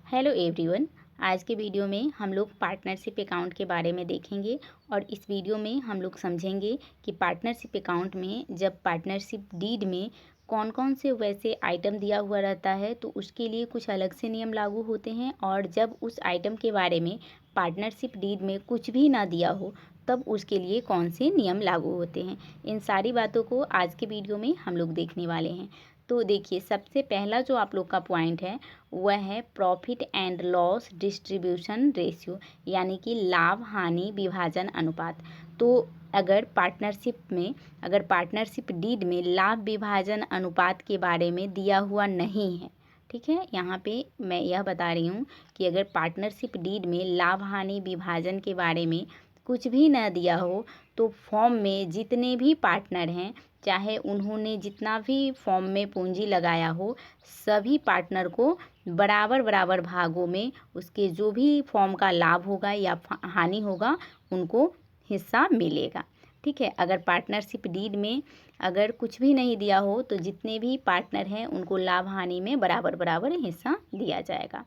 Hello everyone. आज के video में हम लोग पार्टनरशिप अकाउंट के बारे में देखेंगे और इस वीडियो में हम लोग समझेंगे कि पार्टनरशिप अकाउंट में जब पार्टनरशिप डीड में कौन कौन से वैसे आइटम दिया हुआ रहता है तो उसके लिए कुछ अलग से नियम लागू होते हैं, और जब उस आइटम के बारे में पार्टनरशिप डीड में कुछ भी ना दिया हो तब उसके लिए कौन से नियम लागू होते हैं। इन सारी बातों को आज के वीडियो में हम लोग देखने वाले हैं। तो देखिए, सबसे पहला जो आप लोग का पॉइंट है वह है profit and loss distribution ratio, यानी कि लाभ हानि विभाजन अनुपात। तो अगर पार्टनरशिप डीड में लाभ विभाजन अनुपात के बारे में दिया हुआ नहीं है, ठीक है, यहाँ पे मैं यह बता रही हूँ कि अगर पार्टनरशिप डीड में लाभ हानि विभाजन के बारे में कुछ भी न दिया हो तो फॉर्म में जितने भी पार्टनर हैं, चाहे उन्होंने जितना भी फॉर्म में पूंजी लगाया हो, सभी पार्टनर को बराबर बराबर भागों में उसके जो भी फॉर्म का लाभ होगा या हानि होगा उनको हिस्सा मिलेगा। ठीक है, अगर पार्टनरशिप डीड में अगर कुछ भी नहीं दिया हो तो जितने भी पार्टनर हैं उनको लाभ हानि में बराबर बराबर हिस्सा दिया जाएगा।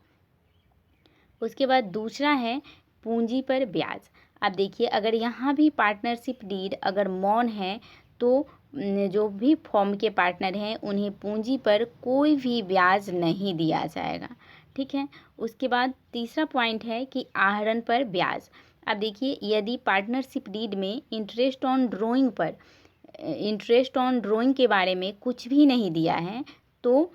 उसके बाद दूसरा है पूंजी पर ब्याज। अब देखिए, अगर यहाँ भी पार्टनरशिप डीड अगर मौन है तो जो भी फॉर्म के पार्टनर हैं उन्हें पूंजी पर कोई भी ब्याज नहीं दिया जाएगा। ठीक है, उसके बाद तीसरा पॉइंट है कि आहरण पर ब्याज। अब देखिए, यदि पार्टनरशिप डीड में इंटरेस्ट ऑन ड्राइंग के बारे में कुछ भी नहीं दिया है तो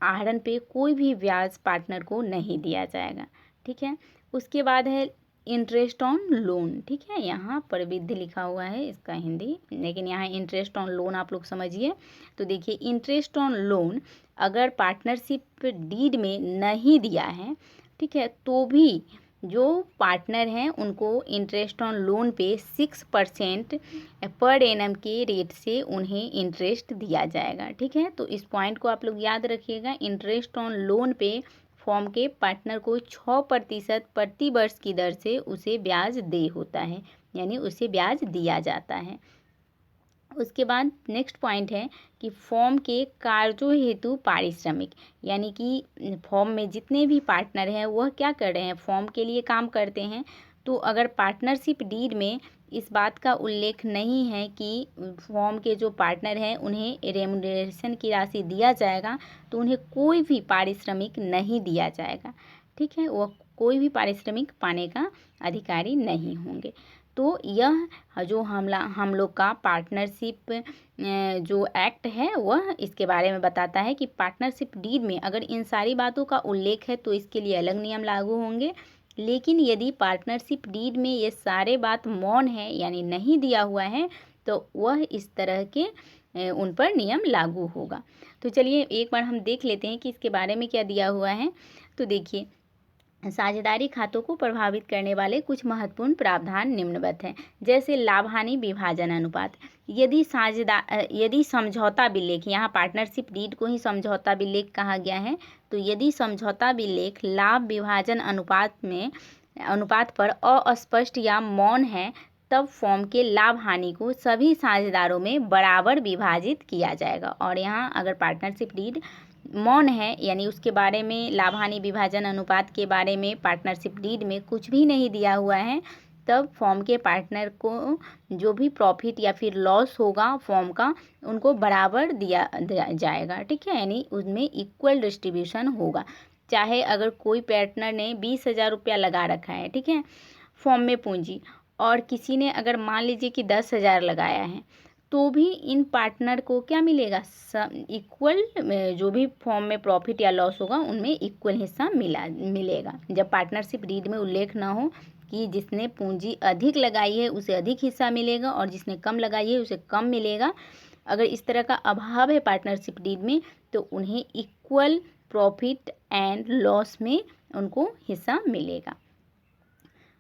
आहरण पे कोई भी ब्याज पार्टनर को नहीं दिया जाएगा। ठीक है, उसके बाद है इंटरेस्ट ऑन लोन। ठीक है, यहाँ पर विधि लिखा हुआ है इसका हिंदी, लेकिन यहाँ इंटरेस्ट ऑन लोन आप लोग समझिए। तो देखिए, इंटरेस्ट ऑन लोन अगर पार्टनरशिप डीड में नहीं दिया है, ठीक है, तो भी जो पार्टनर हैं उनको इंटरेस्ट ऑन लोन पे 6% पर एनम के रेट से उन्हें इंटरेस्ट दिया जाएगा। ठीक है, तो इस पॉइंट को आप लोग याद रखिएगा। इंटरेस्ट ऑन लोन पे फॉर्म के पार्टनर को 6% प्रति वर्ष की दर से उसे ब्याज दे होता है, यानी उसे ब्याज दिया जाता है। उसके बाद नेक्स्ट पॉइंट है कि फॉर्म के कार्यों हेतु पारिश्रमिक, यानी कि फॉर्म में जितने भी पार्टनर हैं वह क्या कर रहे हैं, फॉर्म के लिए काम करते हैं। तो अगर पार्टनरशिप डीड में इस बात का उल्लेख नहीं है कि फॉर्म के जो पार्टनर हैं उन्हें रेमुनरेशन की राशि दिया जाएगा तो उन्हें कोई भी पारिश्रमिक नहीं दिया जाएगा। ठीक है, वह कोई भी पारिश्रमिक पाने का अधिकारी नहीं होंगे। तो यह जो हम लोग का पार्टनरशिप जो एक्ट है वह इसके बारे में बताता है कि पार्टनरशिप डीड में अगर इन सारी बातों का उल्लेख है तो इसके लिए अलग नियम लागू होंगे। लेकिन यदि पार्टनरशिप डीड में ये सारे बात मौन है यानी नहीं दिया हुआ है तो वह इस तरह के उन पर नियम लागू होगा। तो चलिए एक बार हम देख लेते हैं कि इसके बारे में क्या दिया हुआ है। तो देखिए, साझेदारी खातों को प्रभावित करने वाले कुछ महत्वपूर्ण प्रावधान निम्नवत हैं, जैसे लाभ हानि विभाजन अनुपात। यदि समझौता विलेख, यहाँ पार्टनरशिप डीड को ही समझौता विलेख कहा गया है, तो यदि समझौता विलेख लाभ विभाजन अनुपात पर अस्पष्ट या मौन है तब फॉर्म के लाभ हानि को सभी साझेदारों में बराबर विभाजित किया जाएगा। और यहाँ अगर पार्टनरशिप डीड मौन है यानी उसके बारे में लाभ हानि विभाजन अनुपात के बारे में पार्टनरशिप डीड में कुछ भी नहीं दिया हुआ है तब फॉर्म के पार्टनर को जो भी प्रॉफिट या फिर लॉस होगा फॉर्म का उनको बराबर दिया जाएगा। ठीक है, यानी उसमें इक्वल डिस्ट्रीब्यूशन होगा। चाहे अगर कोई पार्टनर ने 20,000 रुपया लगा रखा है, ठीक है, फॉर्म में पूंजी, और किसी ने अगर मान लीजिए कि 10,000 लगाया है तो भी इन पार्टनर को क्या मिलेगा, इक्वल, जो भी फॉर्म में प्रॉफिट या लॉस होगा उनमें इक्वल हिस्सा मिलेगा। जब पार्टनरशिप डीड में उल्लेख ना हो कि जिसने पूंजी अधिक लगाई है उसे अधिक हिस्सा मिलेगा और जिसने कम लगाई है उसे कम मिलेगा, अगर इस तरह का अभाव है पार्टनरशिप डीड में तो उन्हें इक्वल प्रॉफिट एंड लॉस में उनको हिस्सा मिलेगा।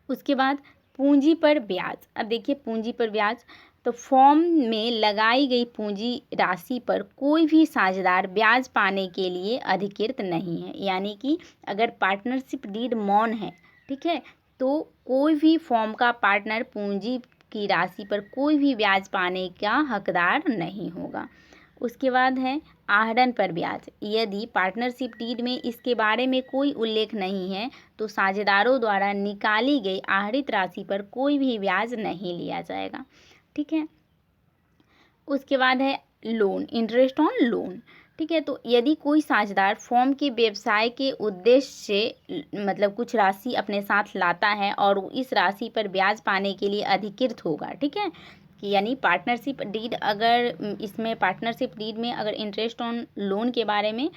उसके बाद पूंजी पर ब्याज। अब देखिए, पूंजी पर ब्याज, तो फॉर्म में लगाई गई पूंजी राशि पर कोई भी साझेदार ब्याज पाने के लिए अधिकृत नहीं है। यानी कि अगर पार्टनरशिप डीड मौन है, ठीक है, तो कोई भी फॉर्म का पार्टनर पूंजी की राशि पर कोई भी ब्याज पाने का हकदार नहीं होगा। उसके बाद है आहरण पर ब्याज। यदि पार्टनरशिप डीड में इसके बारे में कोई उल्लेख नहीं है तो साझेदारों द्वारा निकाली गई आहरित राशि पर कोई भी ब्याज नहीं लिया जाएगा। ठीक है। उसके बाद है लोन, इंटरेस्ट ऑन लोन। ठीक है। तो यदि कोई साझेदार फर्म के व्यवसाय के उद्देश्य से मतलब कुछ राशि अपने साथ लाता है और इस राशि पर ब्याज पाने के लिए अधिकृत होगा। ठीक है। कि यानी पार्टनरशिप डीड, अगर इसमें पार्टनरशिप डीड में अगर इंटरेस्ट ऑन लोन के बारे में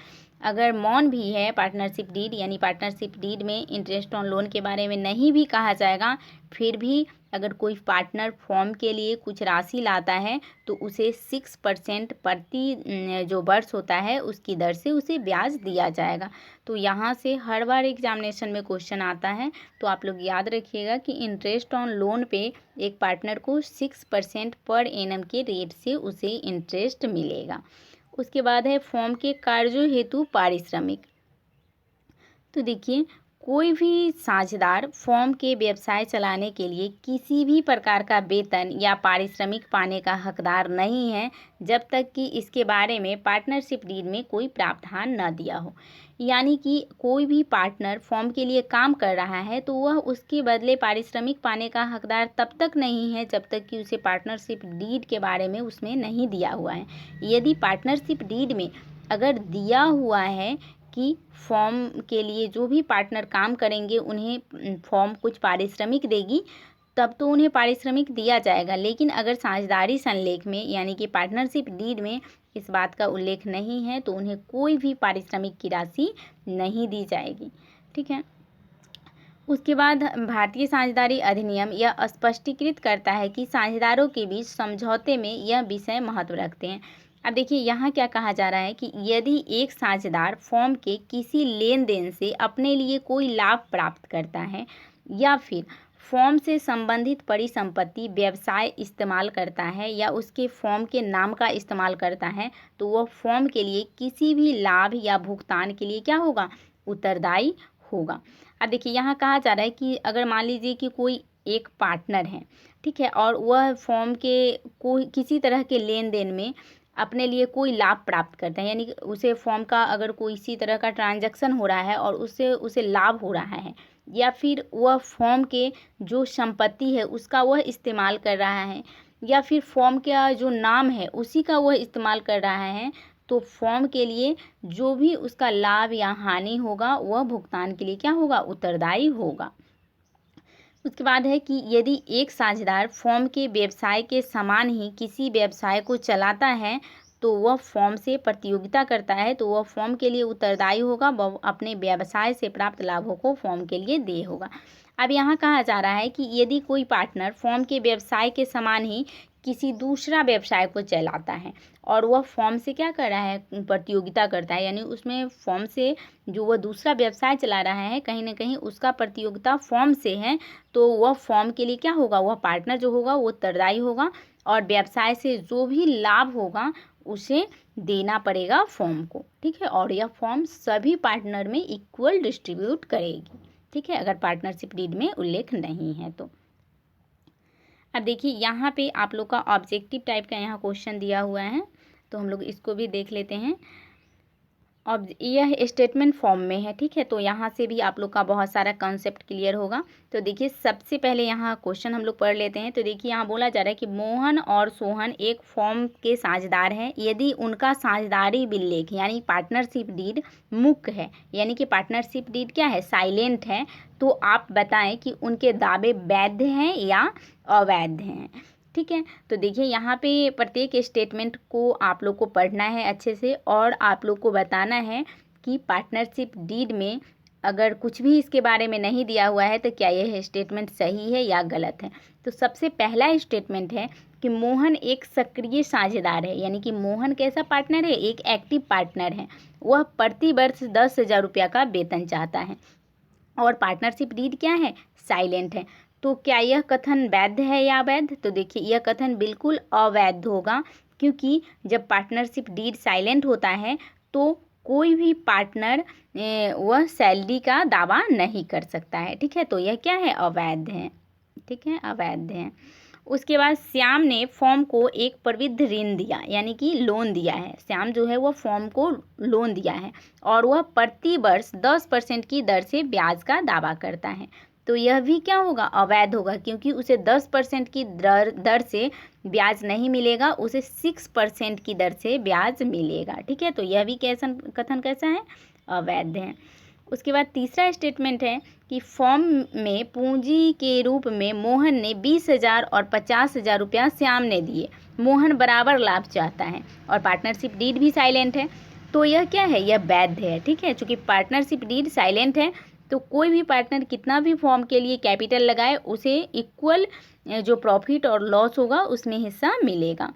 अगर मौन भी है पार्टनरशिप डीड, यानी पार्टनरशिप डीड में इंटरेस्ट ऑन लोन के बारे में नहीं भी कहा जाएगा, फिर भी अगर कोई पार्टनर फॉर्म के लिए कुछ राशि लाता है तो उसे 6% प्रति जो वर्ष होता है उसकी दर से उसे ब्याज दिया जाएगा। तो यहाँ से हर बार एग्जामिनेशन में क्वेश्चन आता है, तो आप लोग याद रखिएगा कि इंटरेस्ट ऑन लोन पे एक पार्टनर को 6% पर एनम के रेट से उसे इंटरेस्ट मिलेगा। उसके बाद है फॉर्म के कार्यों हेतु पारिश्रमिक। तो देखिए, कोई भी साझेदार फॉर्म के व्यवसाय चलाने के लिए किसी भी प्रकार का वेतन या पारिश्रमिक पाने का हकदार नहीं है जब तक कि इसके बारे में पार्टनरशिप डीड में कोई प्रावधान न दिया हो। यानी कि कोई भी पार्टनर फॉर्म के लिए काम कर रहा है तो वह उसके बदले पारिश्रमिक पाने का हकदार तब तक नहीं है जब तक कि उसे पार्टनरशिप डीड के बारे में उसमें नहीं दिया हुआ है। यदि पार्टनरशिप डीड में अगर दिया हुआ है कि फॉर्म के लिए जो भी पार्टनर काम करेंगे उन्हें फॉर्म कुछ पारिश्रमिक देगी, तब तो उन्हें पारिश्रमिक दिया जाएगा। लेकिन अगर साझेदारी संलेख में यानी कि पार्टनरशिप डीड में इस बात का उल्लेख नहीं है तो उन्हें कोई भी पारिश्रमिक की राशि नहीं दी जाएगी। ठीक है। उसके बाद भारतीय साझेदारी अधिनियम यह स्पष्टीकृत करता है कि साझेदारों के बीच समझौते में यह विषय महत्व रखते हैं। अब देखिए, यहाँ क्या कहा जा रहा है कि यदि एक साझेदार फॉर्म के किसी लेन देन से अपने लिए कोई लाभ प्राप्त करता है या फिर फॉर्म से संबंधित परिसंपत्ति व्यवसाय इस्तेमाल करता है या उसके फॉर्म के नाम का इस्तेमाल करता है तो वह फॉर्म के लिए किसी भी लाभ या भुगतान के लिए क्या होगा, उत्तरदायी होगा। अब देखिए, यहाँ कहा जा रहा है कि अगर मान लीजिए कि कोई एक पार्टनर है, ठीक है, और वह फॉर्म के कोई किसी तरह के लेन देन में अपने लिए कोई लाभ प्राप्त करता है, यानी कि उसे फॉर्म का अगर कोई इसी तरह का ट्रांजैक्शन हो रहा है और उससे उसे लाभ हो रहा है, या फिर वह फॉर्म के जो संपत्ति है उसका वह इस्तेमाल कर रहा है, या फिर फॉर्म का जो नाम है उसी का वह इस्तेमाल कर रहा है, तो फॉर्म के लिए जो भी उसका लाभ या हानि होगा वह भुगतान के लिए क्या होगा, उत्तरदायी होगा। उसके बाद है कि यदि एक साझेदार फॉर्म के व्यवसाय के समान ही किसी व्यवसाय को चलाता है तो वह फॉर्म से प्रतियोगिता करता है तो वह फॉर्म के लिए उत्तरदायी होगा, वह अपने व्यवसाय से प्राप्त लाभों को फॉर्म के लिए देय होगा। अब यहाँ कहा जा रहा है कि यदि कोई पार्टनर फॉर्म के व्यवसाय के समान ही किसी दूसरा व्यवसाय को चलाता है और वह फॉर्म से क्या कर रहा है, प्रतियोगिता करता है, यानी उसमें फॉर्म से जो वह दूसरा व्यवसाय चला रहा है कहीं ना कहीं उसका प्रतियोगिता फॉर्म से है, तो वह फॉर्म के लिए क्या होगा, वह पार्टनर जो होगा वो उत्तरदायी होगा और व्यवसाय से जो भी लाभ होगा उसे देना पड़ेगा फॉर्म को। ठीक है। और यह फॉर्म सभी पार्टनर में इक्वल डिस्ट्रीब्यूट करेगी। ठीक है, अगर पार्टनरशिप डीड में उल्लेख नहीं है तो। अब देखिए, यहाँ पे आप लोग का ऑब्जेक्टिव टाइप का यहाँ क्वेश्चन दिया हुआ है, तो हम लोग इसको भी देख लेते हैं। अब यह स्टेटमेंट फॉर्म में है। ठीक है, तो यहाँ से भी आप लोग का बहुत सारा कॉन्सेप्ट क्लियर होगा। तो देखिए, सबसे पहले यहाँ क्वेश्चन हम लोग पढ़ लेते हैं। तो देखिए, यहाँ बोला जा रहा है कि मोहन और सोहन एक फॉर्म के साझेदार हैं। यदि उनका साझेदारी बिल्लेख यानी पार्टनरशिप डीड मुक्त है, यानी कि पार्टनरशिप डीड क्या है, साइलेंट है, तो आप बताएं कि उनके दावे वैध हैं या अवैध हैं। ठीक है, तो देखिए, यहाँ पे प्रत्येक स्टेटमेंट को आप लोग को पढ़ना है अच्छे से और आप लोग को बताना है कि पार्टनरशिप डीड में अगर कुछ भी इसके बारे में नहीं दिया हुआ है तो क्या यह स्टेटमेंट सही है या गलत है। तो सबसे पहला स्टेटमेंट है कि मोहन एक सक्रिय साझेदार है, यानी कि मोहन कैसा पार्टनर है, एक एक्टिव पार्टनर है। वह प्रति वर्ष 10,000 रुपया का वेतन चाहता है और पार्टनरशिप डीड क्या है, साइलेंट है। तो क्या यह कथन वैध है या अवैध? तो देखिए, यह कथन बिल्कुल अवैध होगा, क्योंकि जब पार्टनरशिप डीड साइलेंट होता है तो कोई भी पार्टनर वह सैलरी का दावा नहीं कर सकता है। ठीक है, तो यह क्या है, अवैध है। ठीक है, अवैध है। उसके बाद श्याम ने फॉर्म को एक प्रविध ऋण दिया, यानी कि लोन दिया है। श्याम जो है वह फॉर्म को लोन दिया है और वह प्रति वर्ष 10% की दर से ब्याज का दावा करता है। तो यह भी क्या होगा, अवैध होगा, क्योंकि उसे 10% की दर से ब्याज नहीं मिलेगा, उसे 6% की दर से ब्याज मिलेगा। ठीक है, तो यह भी कथन कैसा है, अवैध है। उसके बाद तीसरा स्टेटमेंट है कि फॉर्म में पूंजी के रूप में मोहन ने 20,000 और 50,000 रुपया श्याम ने दिए। मोहन बराबर लाभ चाहता है और पार्टनरशिप डीड भी साइलेंट है, तो यह क्या है, यह वैध है। ठीक है, चूंकि पार्टनरशिप डीड साइलेंट है तो कोई भी पार्टनर कितना भी फॉर्म के लिए कैपिटल लगाए उसे इक्वल जो प्रॉफिट और लॉस होगा उसमें हिस्सा मिलेगा।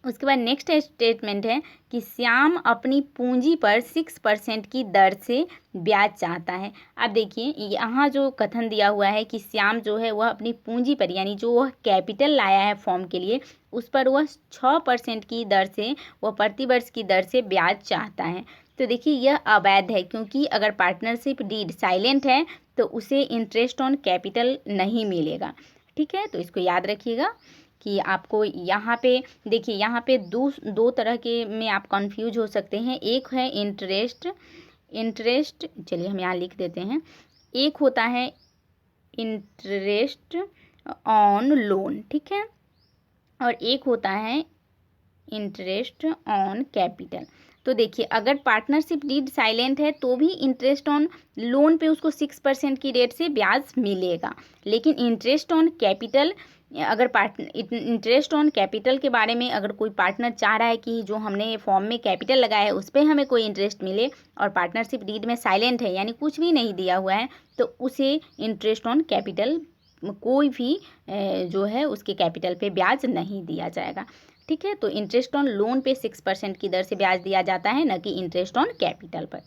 उसके बाद नेक्स्ट स्टेटमेंट है कि श्याम अपनी पूंजी पर 6% की दर से ब्याज चाहता है। अब देखिए यहाँ जो कथन दिया हुआ है कि श्याम जो है वह अपनी पूंजी पर, यानी जो वह कैपिटल लाया है फॉर्म के लिए, उस पर वह 6% की दर से, वह प्रतिवर्ष की दर से ब्याज चाहता है। तो देखिए यह अवैध है, क्योंकि अगर पार्टनरशिप डीड साइलेंट है तो उसे इंटरेस्ट ऑन कैपिटल नहीं मिलेगा। ठीक है, तो इसको याद रखिएगा कि आपको यहाँ पे देखिए, यहाँ पे दो तरह के में आप कंफ्यूज हो सकते हैं। एक है इंटरेस्ट, चलिए हम यहाँ लिख देते हैं। एक होता है इंटरेस्ट ऑन लोन, ठीक है, और एक होता है इंटरेस्ट ऑन कैपिटल। तो देखिए अगर पार्टनरशिप डीड साइलेंट है तो भी इंटरेस्ट ऑन लोन पे उसको 6% की रेट से ब्याज मिलेगा, लेकिन इंटरेस्ट ऑन कैपिटल, अगर इंटरेस्ट ऑन कैपिटल के बारे में अगर कोई पार्टनर चाह रहा है कि जो हमने फॉर्म में कैपिटल लगाया है उस पर हमें कोई इंटरेस्ट मिले और पार्टनरशिप डीड में साइलेंट है, यानी कुछ भी नहीं दिया हुआ है, तो उसे इंटरेस्ट ऑन कैपिटल कोई भी जो है उसके कैपिटल पे ब्याज नहीं दिया जाएगा। ठीक है, तो इंटरेस्ट ऑन लोन पे 6% की दर से ब्याज दिया जाता है, न कि इंटरेस्ट ऑन कैपिटल पर।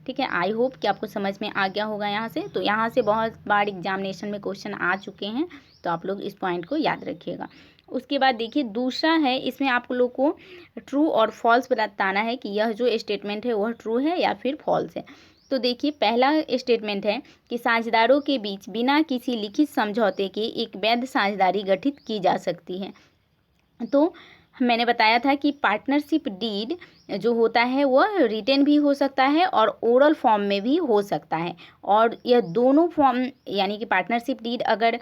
ठीक है, आई होप कि आपको समझ में आ गया होगा यहाँ से। तो यहाँ से बहुत बार एग्जामिनेशन में क्वेश्चन आ चुके हैं, तो आप लोग इस पॉइंट को याद रखिएगा। उसके बाद देखिए दूसरा है, इसमें आप लोग को ट्रू और फॉल्स बताना है कि यह जो स्टेटमेंट है वह ट्रू है या फिर फॉल्स है। तो देखिए पहला स्टेटमेंट है कि साझेदारों के बीच बिना किसी लिखित समझौते के एक वैध साझेदारी गठित की जा सकती है। तो मैंने बताया था कि पार्टनरशिप डीड जो होता है वह रिटन भी हो सकता है और ओरल फॉर्म में भी हो सकता है, और यह दोनों फॉर्म, यानी कि पार्टनरशिप डीड अगर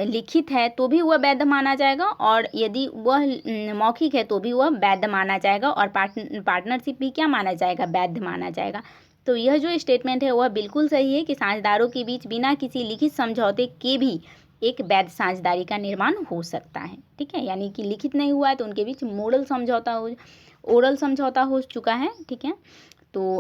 लिखित है तो भी वह वैध माना जाएगा और यदि वह मौखिक है तो भी वह वैध माना जाएगा, और पार्टनरशिप भी क्या माना जाएगा, वैध माना जाएगा। तो यह जो स्टेटमेंट है वह बिल्कुल सही है कि साझेदारों के बीच बिना किसी लिखित समझौते के भी एक वैध साझेदारी का निर्माण हो सकता है। ठीक है, यानी कि लिखित नहीं हुआ है तो उनके बीच ओरल समझौता हो चुका है। ठीक है, तो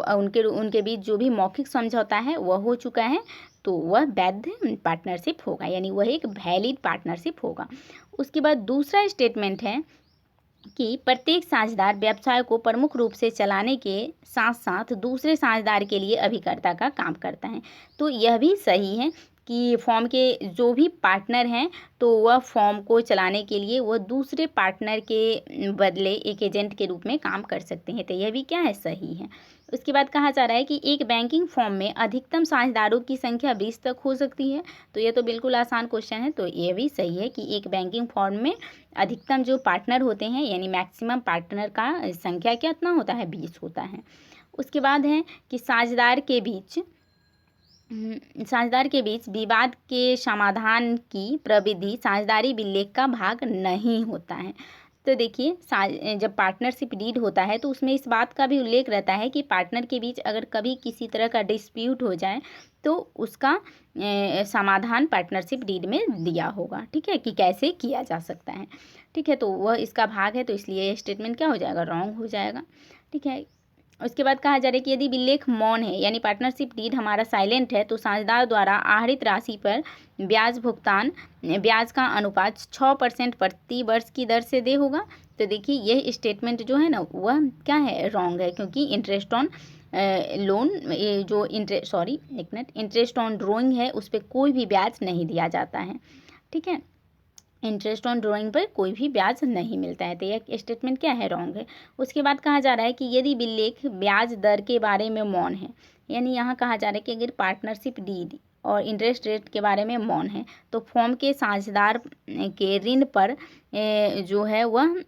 उनके बीच जो भी मौखिक समझौता है वह हो चुका है, तो वह वैध पार्टनरशिप होगा, यानी वह एक वैलिड पार्टनरशिप होगा। उसके बाद दूसरा स्टेटमेंट है कि प्रत्येक साझेदार व्यवसाय को प्रमुख रूप से चलाने के साथ साथ दूसरे साझेदार के लिए अभिकर्ता का काम करता है। तो यह भी सही है कि फॉर्म के जो भी पार्टनर हैं तो वह फॉर्म को चलाने के लिए वह दूसरे पार्टनर के बदले एक एजेंट के रूप में काम कर सकते हैं, तो यह भी क्या है, सही है। उसके बाद कहा जा रहा है कि एक बैंकिंग फॉर्म में अधिकतम साझेदारों की संख्या 20 तक हो सकती है, तो यह तो बिल्कुल आसान क्वेश्चन है, तो यह भी सही है कि एक बैंकिंग फॉर्म में अधिकतम जो पार्टनर होते हैं यानी मैक्सिमम पार्टनर का संख्या कितना होता है, 20 होता है। उसके बाद है कि साझेदार के बीच विवाद के समाधान की प्रविधि साझेदारी विलेख का भाग नहीं होता है। तो देखिए जब पार्टनरशिप डीड होता है तो उसमें इस बात का भी उल्लेख रहता है कि पार्टनर के बीच अगर कभी किसी तरह का डिस्प्यूट हो जाए तो उसका समाधान पार्टनरशिप डीड में दिया होगा। ठीक है, कि कैसे किया जा सकता है। ठीक है, तो वह इसका भाग है, तो इसलिए स्टेटमेंट क्या हो जाएगा, रॉन्ग हो जाएगा। ठीक है, उसके बाद कहा जा रहा है कि यदि विलेख मौन है यानी पार्टनरशिप डीड हमारा साइलेंट है तो साझेदार द्वारा आहरित राशि पर ब्याज का अनुपात 6% प्रति वर्ष की दर से दे होगा। तो देखिए यह स्टेटमेंट जो है ना वह क्या है, रॉन्ग है, क्योंकि इंटरेस्ट ऑन लोन जो इंटरेस्ट ऑन ड्रॉइंग है उस पर कोई भी ब्याज नहीं दिया जाता है। ठीक है, इंटरेस्ट ऑन ड्रॉइंग पर कोई भी ब्याज नहीं मिलता है, तो यह स्टेटमेंट क्या है, रॉन्ग है। उसके बाद कहा जा रहा है कि यदि विलेख ब्याज दर के बारे में मौन है, यानी यहाँ कहा जा रहा है कि अगर पार्टनरशिप डीड और इंटरेस्ट रेट के बारे में मौन है। तो फर्म के साझेदार के ऋण पर जो है वह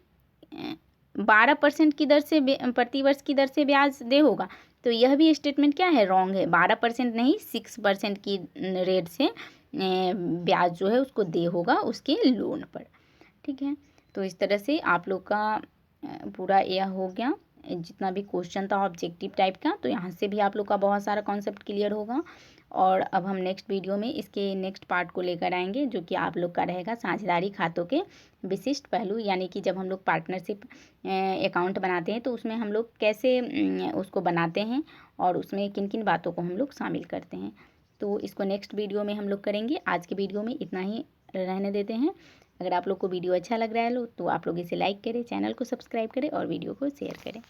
12% की दर से प्रतिवर्ष की दर से ब्याज दे होगा। तो यह भी स्टेटमेंट क्या है, रॉन्ग है। 12% नहीं 6% की रेट से ब्याज जो है उसको दे होगा उसके लोन पर। ठीक है, तो इस तरह से आप लोग का पूरा यह हो गया जितना भी क्वेश्चन था ऑब्जेक्टिव टाइप का। तो यहाँ से भी आप लोग का बहुत सारा कॉन्सेप्ट क्लियर होगा। और अब हम नेक्स्ट वीडियो में इसके नेक्स्ट पार्ट को लेकर आएंगे, जो कि आप लोग का रहेगा साझेदारी खातों के विशिष्ट पहलू, यानी कि जब हम लोग पार्टनरशिप अकाउंट बनाते हैं तो उसमें हम लोग कैसे उसको बनाते हैं और उसमें किन किन बातों को हम लोग शामिल करते हैं। तो इसको नेक्स्ट वीडियो में हम लोग करेंगे। आज के वीडियो में इतना ही रहने देते हैं। अगर आप लोग को वीडियो अच्छा लग रहा है तो आप लोग इसे लाइक करें, चैनल को सब्सक्राइब करें और वीडियो को शेयर करें।